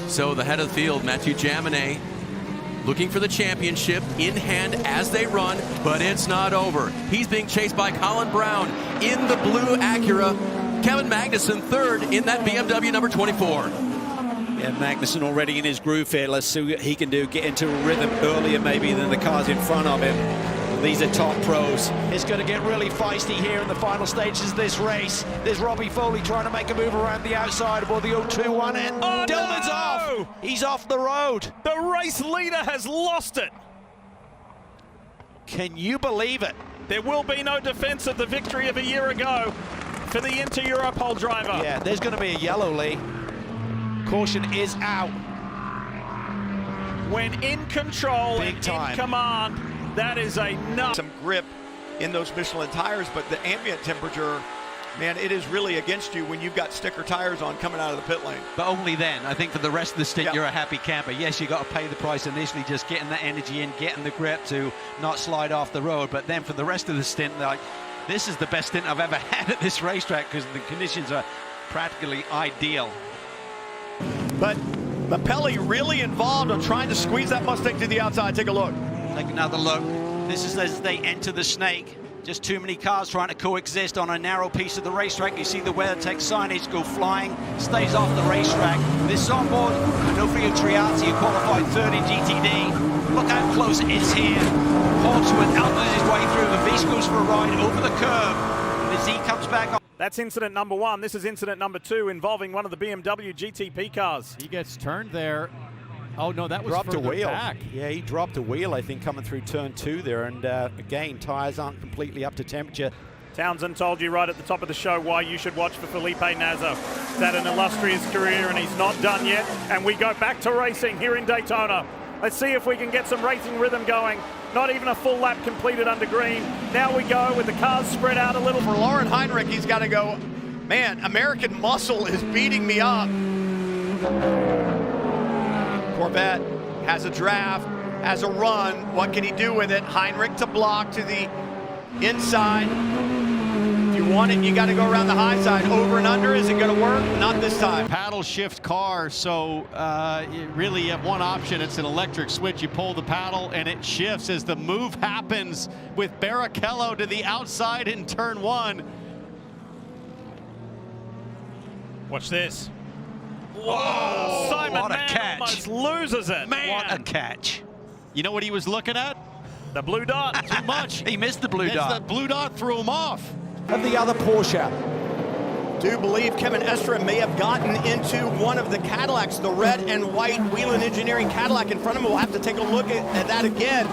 So the head of the field, Mathieu Jaminet, looking for the championship in hand as they run, but it's not over. He's being chased by Colin Brown in the blue Acura. Kevin Magnussen third in that BMW number 24. Yeah, Magnussen already in his groove here. Let's see what he can do. Get into a rhythm earlier maybe than the cars in front of him. These are top pros. It's going to get really feisty here in the final stages of this race. There's Robbie Foley trying to make a move around the outside aboard the 021, and Dillman's off. He's off the road. The race leader has lost it. Can you believe it? There will be no defense of the victory of a year ago for the Inter-Europol driver. Yeah, there's going to be a yellow, Lee. Caution is out. When in control Big and time. in command, that is a nut. Some grip in those Michelin tires, but the ambient temperature, man, it is really against you when you've got sticker tires on coming out of the pit lane. But only then. I think for the rest of the stint, Yeah. you're a happy camper. Yes, you got to pay the price initially, just getting that energy in, getting the grip to not slide off the road. But then for the rest of the stint, like, this is the best stint I've ever had at this racetrack because the conditions are practically ideal. But Mapelli really involved on trying to squeeze that Mustang to the outside. Take a look. Take another look. This is as they enter the snake. Just too many cars trying to coexist on a narrow piece of the racetrack. You see the WeatherTech signage go flying, stays off the racetrack. This is on board Onofrio Triazzi, who qualified third in GTD. Look how close it is here. Hawksworth elbows his way through. The Beast goes for a ride over the curb. As he comes back on. That's incident number one. This is incident number two involving one of the BMW GTP cars. He gets turned there. Oh, no, that was Dropped a further wheel. back. Yeah, he dropped a wheel, I think, coming through turn 2 there. And again, tires aren't completely up to temperature. Townsend told you right at the top of the show why you should watch for Felipe Nasr. He's had an illustrious career and he's not done yet. And we go back to racing here in Daytona. Let's see if we can get some racing rhythm going. Not even a full lap completed under green. Now we go with the cars spread out a little. For Lauren Heinrich, he's got to go, man, American muscle is beating me up. Corvette has a draft, has a run. What can he do with it? Heinrich to block to the inside. If you want it, you got to go around the high side. Over and under, is it going to work? Not this time. Paddle shift car, so you really have one option. It's an electric switch. You pull the paddle and it shifts as the move happens with Barrichello to the outside in turn 1. Watch this. Whoa! Simon what a Mann catch. almost loses it. Man. What a catch. You know what he was looking at? The blue dot. Too much. He missed the blue dot. The blue dot threw him off. Of the other Porsche. Do believe Kevin Estre may have gotten into one of the Cadillacs, the red and white Whelen Engineering Cadillac in front of him. We'll have to take a look at that again.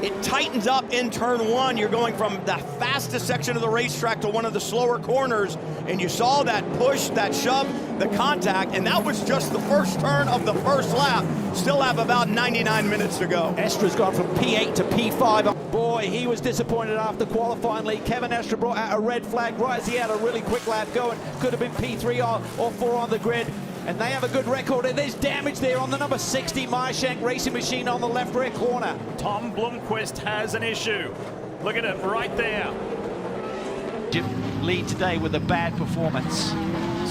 It tightens up in turn 1. You're going from the fastest section of the racetrack to one of the slower corners, and you saw that push, that shove, the contact, and that was just the first turn of the first lap. Still have about 99 minutes to go. Estre's gone from P8 to P5. Boy, he was disappointed after qualifying lead. Kevin Estre brought out a red flag right as he had a really quick lap going. Could have been P3 or 4 on the grid. And they have a good record, and there's damage there on the number 60 Meyershank Racing Machine on the left rear corner. Tom Blomqvist has an issue. Look at it right there. Lead today with a bad performance.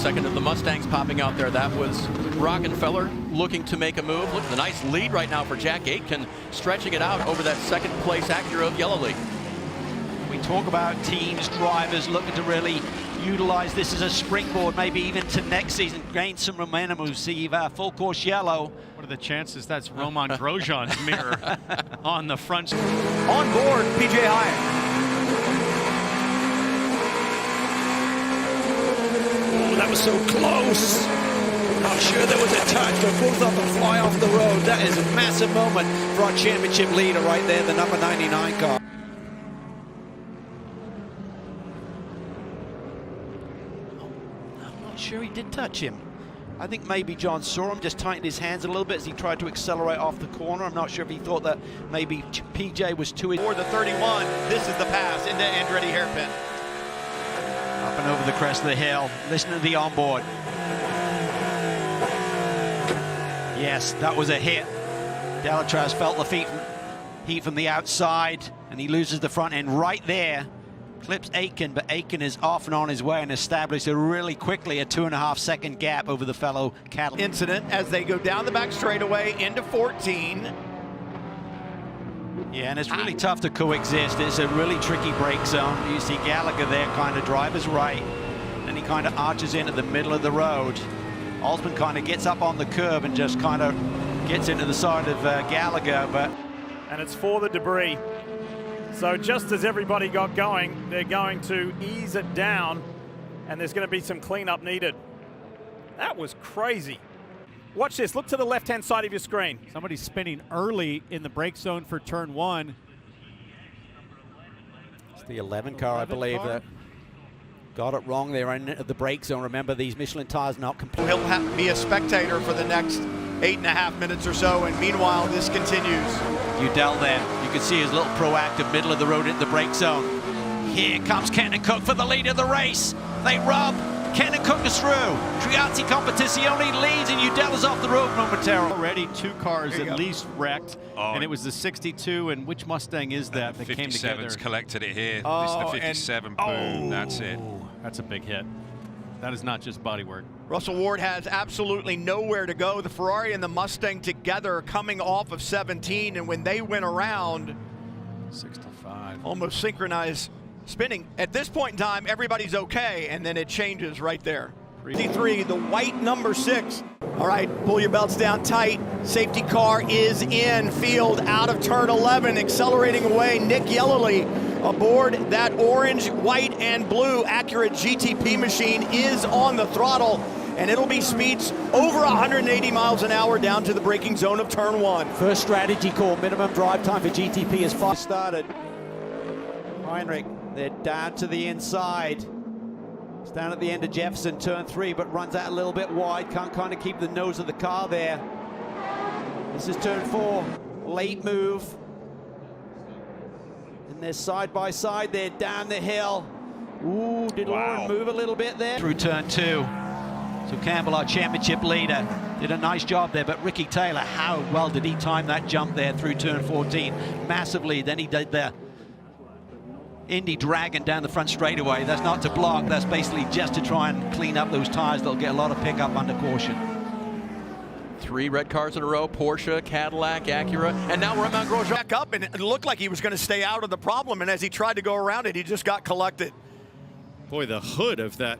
Second of the Mustangs popping out there. That was Rockenfeller looking to make a move. Look at the nice lead right now for Jack Aitken, stretching it out over that second place Acura of Yellow League. We talk about teams, drivers looking to really utilize this as a springboard, maybe even to next season, gain some momentum. We see full course yellow. What are the chances that's Roman Grosjean's mirror on the front? On board, PJ Hyatt. Oh, that was so close. Not sure there was a touch, but both of them fly off the road. That is a massive moment for our championship leader right there, the number 99 car. I'm not sure he did touch him. I think maybe John saw him, just tightened his hands a little bit as he tried to accelerate off the corner. I'm not sure if he thought that maybe PJ was too... For the 31, this is the pass into Andretti hairpin. Up and over the crest of the hill. Listen to the onboard. Yes, that was a hit. Delatraz felt the heat from the outside, and he loses the front end right there. clips Aiken, but Aiken is off and on his way and established really quickly a 2.5-second gap over the fellow Cadillac. Incident as they go down the back straightaway into 14. Yeah, and it's really tough to coexist. It's a really tricky brake zone. You see Gallagher there, kind of driver's right, and he kind of arches into the middle of the road. Osman kind of gets up on the curb and just kind of gets into the side of Gallagher, but... And it's for the debris. So just as everybody got going, they're going to ease it down, and there's going to be some cleanup needed. That was crazy. Watch this. Look to the left-hand side of your screen. Somebody's spinning early in the brake zone for turn 1. It's the 11 car, I believe, that got it wrong there in the brake zone. Remember, these Michelin tires not complete. He'll have to be a spectator for the next 8.5 minutes or so, and meanwhile, this continues. Udell there, you can see his little proactive middle of the road into the brake zone. Here comes Kenton Cook for the lead of the race. They rub. Kenton Cook is through. Triazzi Competizione leads, and Udell is off the road momentarily. Already 2 cars at least wrecked, and it was the 62, and which Mustang is that that came together? 57's collected it here. This is the 57, boom, that's it. That's a big hit. That is not just bodywork. Russell Ward has absolutely nowhere to go. The Ferrari and the Mustang together coming off of 17, and when they went around, 65. almost synchronized spinning. At this point in time, everybody's okay, and then it changes right there. 3, the white number 6. All right, pull your belts down tight. Safety car is in field out of turn 11, accelerating away. Nick Yellowly aboard that orange, white, and blue Acura GTP machine is on the throttle, and it'll be speeds over 180 miles an hour down to the braking zone of turn 1. First strategy call, minimum drive time for GTP is 5. Started. Heinrich, they're down to the inside. It's down at the end of Jefferson, turn 3, but runs out a little bit wide. Can't kind of keep the nose of the car there. This is turn 4, late move. And they're side by side, they're down the hill. Ooh, did Lauren move a little bit there? Through turn 2. So Campbell, our championship leader, did a nice job there, but Ricky Taylor, how well did he time that jump there through turn 14? Massively, then he did the Indy Dragon down the front straightaway. That's not to block, that's basically just to try and clean up those tires. They'll get a lot of pickup under caution. 3 red cars in a row, Porsche, Cadillac, Acura, and now we're at Mount Grosjean. Back up, and it looked like he was going to stay out of the problem, and as he tried to go around it, he just got collected. Boy, the hood of that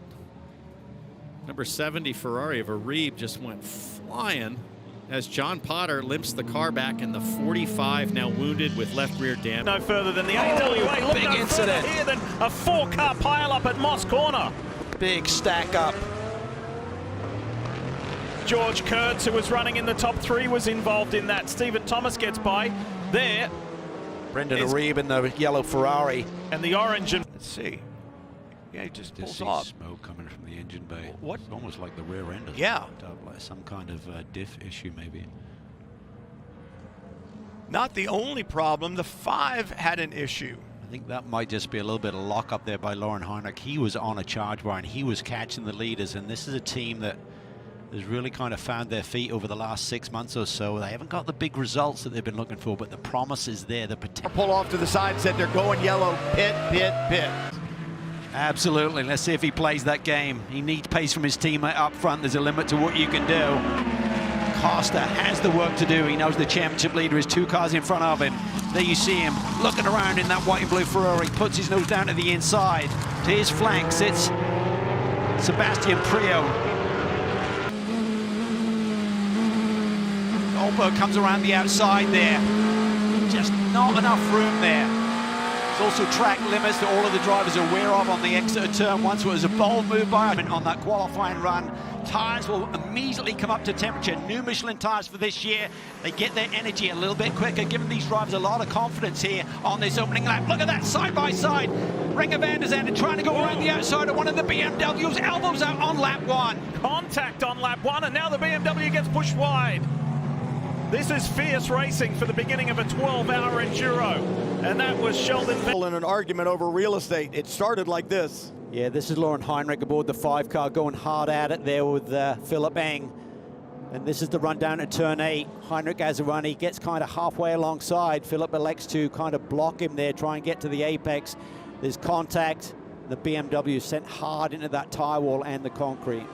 number 70 Ferrari of Aribe just went flying as John Potter limps the car back in the 45, now wounded with left rear damage. No further than the AWA. Look big no incident. further here than a 4-car pileup at Moss Corner. Big stack up. George Kurtz, who was running in the top 3, was involved in that. Stephen Thomas gets by there. Brendan Aribe in the yellow Ferrari. And the orange. And Let's see. Yeah, he just pulls see off. smoke coming from the engine bay. What? It's almost like the rear end of Yeah. like some kind of diff issue maybe. Not the only problem. The 5 had an issue. I think that might just be a little bit of lock up there by Lauren Heinrich. He was on a charge bar and he was catching the leaders, and this is a team that has really kind of found their feet over the last 6 months or so. They haven't got the big results that they've been looking for, but the promise is there, the potential. Pull off to the side, said they're going yellow. Pit, pit, pit. Absolutely. Let's see if he plays that game. He needs pace from his teammate up front. There's a limit to what you can do. Costa has the work to do. He knows the championship leader is 2 cars in front of him. There you see him looking around in that white and blue Ferrari. Puts his nose down to the inside. To his flank sits Sebastian Prio. Goldberg comes around the outside there. Just not enough room there. There's also track limits that all of the drivers are aware of on the exit of turn 1, so it was a bold move by him on that qualifying run. Tires will immediately come up to temperature. New Michelin tires for this year. They get their energy a little bit quicker, giving these drivers a lot of confidence here on this opening lap. Look at that side by side. Renger van der Zanden trying to go around the outside of one of the BMWs. Elbows out on lap 1. contact on lap 1, and now the BMW gets pushed wide. This is fierce racing for the beginning of a 12-hour enduro, and that was Sheldon. In an argument over real estate, it started like this. Yeah, this is Lauren Heinrich aboard the 5 car, going hard at it there with Philip Eng. And this is the run down to turn 8. Heinrich has a run. He gets kind of halfway alongside. Philip elects to kind of block him there, try and get to the apex. There's contact. The BMW sent hard into that tire wall and the concrete.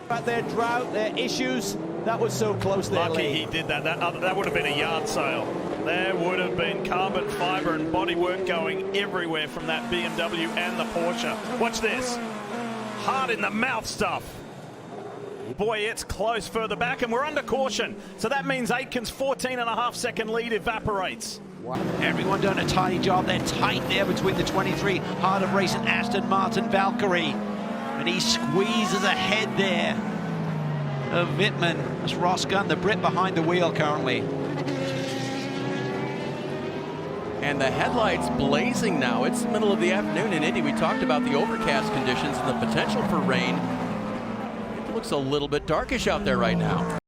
But their drought, their issues, that was so close there. Lucky he did that. That would have been a yard sale. There would have been carbon fiber and bodywork going everywhere from that BMW and the Porsche. Watch this. Hard in the mouth stuff. Boy, it's close further back, and we're under caution. So that means Aitken's 14.5-second lead evaporates. Wow. Everyone doing a tidy job. They're tight there between the 23 Heart of Racing Aston Martin Valkyrie. And he squeezes ahead there of Wittmann. That's Ross Gunn, the Brit behind the wheel currently. And the headlights blazing now. It's the middle of the afternoon in Indy. We talked about the overcast conditions and the potential for rain. It looks a little bit darkish out there right now.